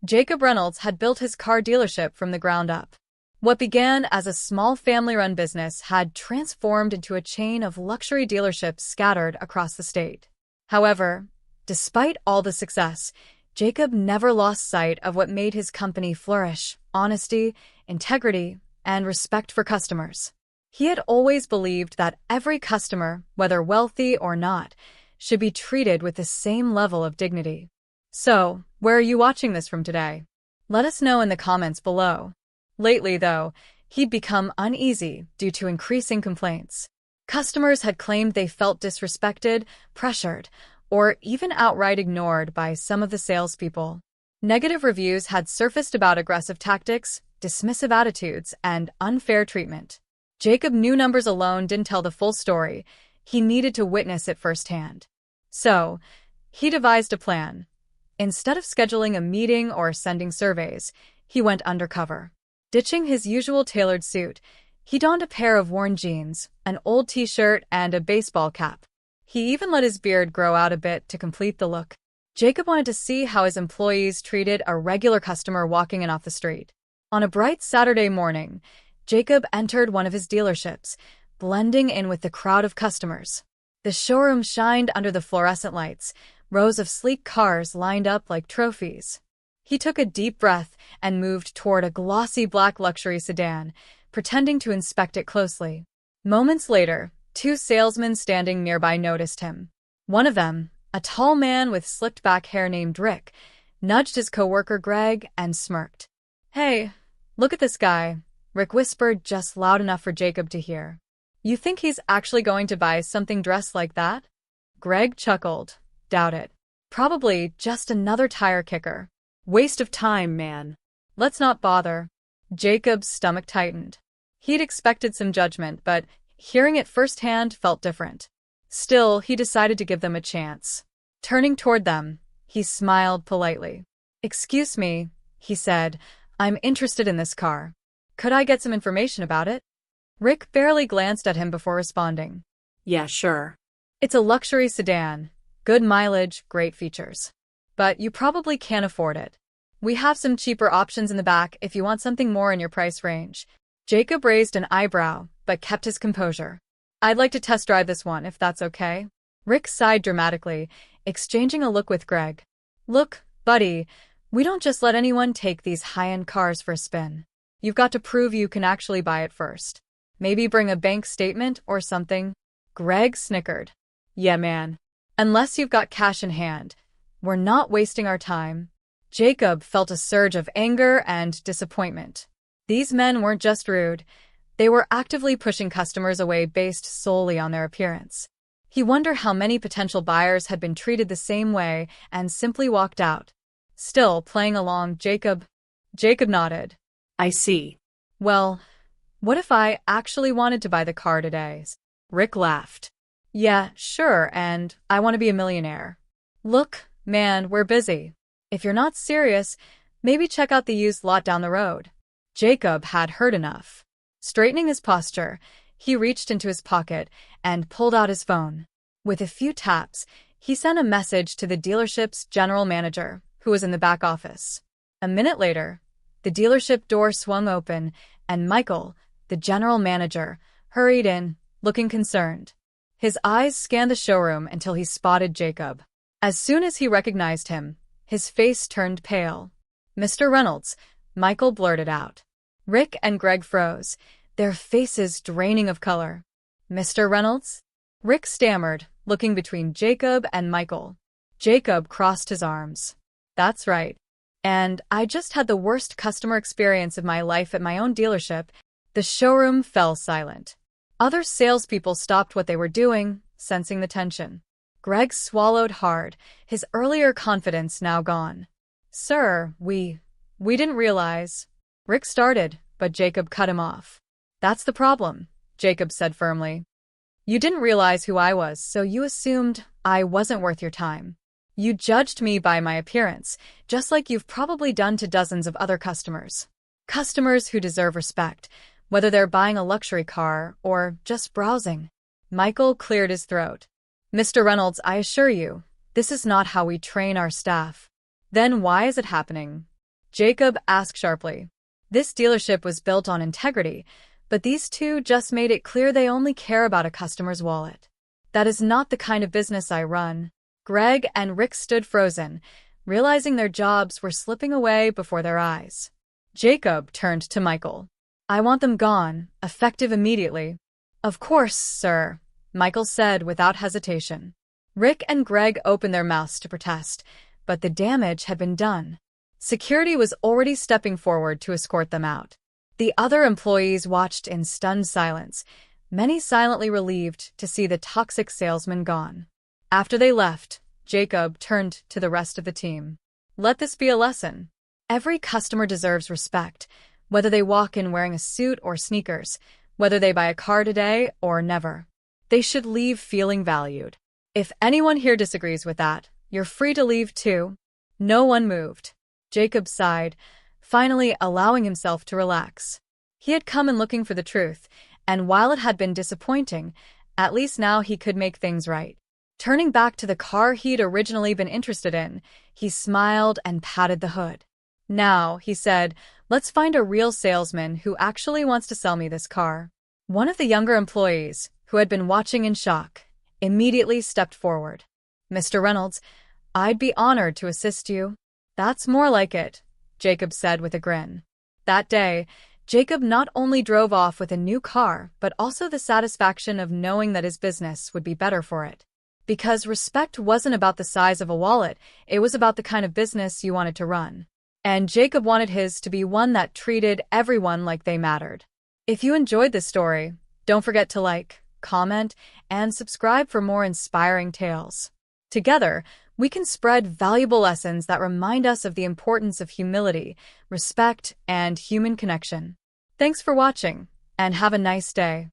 Jacob Reynolds had built his car dealership from the ground up. What began as a small family-run business had transformed into a chain of luxury dealerships scattered across the state. However, despite all the success, Jacob never lost sight of what made his company flourish: honesty, integrity, and respect for customers. He had always believed that every customer, whether wealthy or not, should be treated with the same level of dignity. So, where are you watching this from today? Let us know in the comments below. Lately, though, he'd become uneasy due to increasing complaints. Customers had claimed they felt disrespected, pressured, or even outright ignored by some of the salespeople. Negative reviews had surfaced about aggressive tactics, dismissive attitudes, and unfair treatment. Jacob knew numbers alone didn't tell the full story. He needed to witness it firsthand. So, he devised a plan. Instead of scheduling a meeting or sending surveys, he went undercover. Ditching his usual tailored suit, he donned a pair of worn jeans, an old t-shirt, and a baseball cap. He even let his beard grow out a bit to complete the look. Jacob wanted to see how his employees treated a regular customer walking in off the street. On a bright Saturday morning, Jacob entered one of his dealerships, blending in with the crowd of customers. The showroom shined under the fluorescent lights, rows of sleek cars lined up like trophies. He took a deep breath and moved toward a glossy black luxury sedan, pretending to inspect it closely. Moments later, two salesmen standing nearby noticed him. One of them, a tall man with slicked-back hair named Rick, nudged his coworker Greg and smirked. "Hey, look at this guy," Rick whispered just loud enough for Jacob to hear. "You think he's actually going to buy something dressed like that?" Greg chuckled. "Doubt it. Probably just another tire kicker. Waste of time, man. Let's not bother." Jacob's stomach tightened. He'd expected some judgment, but hearing it firsthand felt different. Still, he decided to give them a chance. Turning toward them, he smiled politely. "Excuse me," he said. "I'm interested in this car. Could I get some information about it?" Rick barely glanced at him before responding. "Yeah, sure. "It's a luxury sedan. Good mileage, great features. But you probably can't afford it. We have some cheaper options in the back if you want something more in your price range." Jacob raised an eyebrow, but kept his composure. "I'd like to test drive this one, if that's okay." Rick sighed dramatically, exchanging a look with Greg. "Look, buddy, we don't just let anyone take these high-end cars for a spin. You've got to prove you can actually buy it first. Maybe bring a bank statement or something." Greg snickered. "Yeah, man. Unless you've got cash in hand, we're not wasting our time." Jacob felt a surge of anger and disappointment. These men weren't just rude. They were actively pushing customers away based solely on their appearance. He wondered how many potential buyers had been treated the same way and simply walked out. Still playing along, Jacob nodded. I see. "Well, what if I actually wanted to buy the car today?" Rick laughed. "Yeah, sure, and I want to be a millionaire." "Look, man, we're busy. If you're not serious, maybe check out the used lot down the road." Jacob had heard enough. Straightening his posture, he reached into his pocket and pulled out his phone. With a few taps, he sent a message to the dealership's general manager, who was in the back office. A minute later, the dealership door swung open, and Michael, the general manager, hurried in, looking concerned. His eyes scanned the showroom until he spotted Jacob. As soon as he recognized him, his face turned pale. "Mr. Reynolds," Michael blurted out. Rick and Greg froze, their faces draining of color. "Mr. Reynolds?" Rick stammered, looking between Jacob and Michael. Jacob crossed his arms. "That's right. And I just had the worst customer experience of my life at my own dealership." The showroom fell silent. Other salespeople stopped what they were doing, sensing the tension. Greg swallowed hard, his earlier confidence now gone. "Sir, we didn't realize." Rick started, but Jacob cut him off. "That's the problem," Jacob said firmly. "You didn't realize who I was, so you assumed I wasn't worth your time. You judged me by my appearance, just like you've probably done to dozens of other customers. Customers who deserve respect, whether they're buying a luxury car or just browsing." Michael cleared his throat. "Mr. Reynolds, I assure you, this is not how we train our staff." "Then why is it happening?" Jacob asked sharply. This dealership was built on integrity, but these two just made it clear they only care about a customer's wallet. That is not the kind of business I run. Greg and Rick stood frozen, realizing their jobs were slipping away before their eyes. Jacob turned to Michael. I want them gone, effective immediately. Of course, sir, Michael said without hesitation. Rick and Greg opened their mouths to protest, but the damage had been done. Security was already stepping forward to escort them out. The other employees watched in stunned silence, many silently relieved to see the toxic salesman gone. After they left, Jacob turned to the rest of the team. Let this be a lesson. Every customer deserves respect, whether they walk in wearing a suit or sneakers, whether they buy a car today or never. They should leave feeling valued. If anyone here disagrees with that, you're free to leave too. No one moved. Jacob sighed, finally allowing himself to relax. He had come in looking for the truth, and while it had been disappointing, at least now he could make things right. Turning back to the car he'd originally been interested in, he smiled and patted the hood. Now, he said, let's find a real salesman who actually wants to sell me this car. One of the younger employees, who had been watching in shock, immediately stepped forward. Mr. Reynolds, I'd be honored to assist you. That's more like it, Jacob said with a grin. That day, Jacob not only drove off with a new car, but also the satisfaction of knowing that his business would be better for it. Because respect wasn't about the size of a wallet, it was about the kind of business you wanted to run. And Jacob wanted his to be one that treated everyone like they mattered. If you enjoyed this story, don't forget to like, comment, and subscribe for more inspiring tales. Together, we can spread valuable lessons that remind us of the importance of humility, respect, and human connection. Thanks for watching, and have a nice day.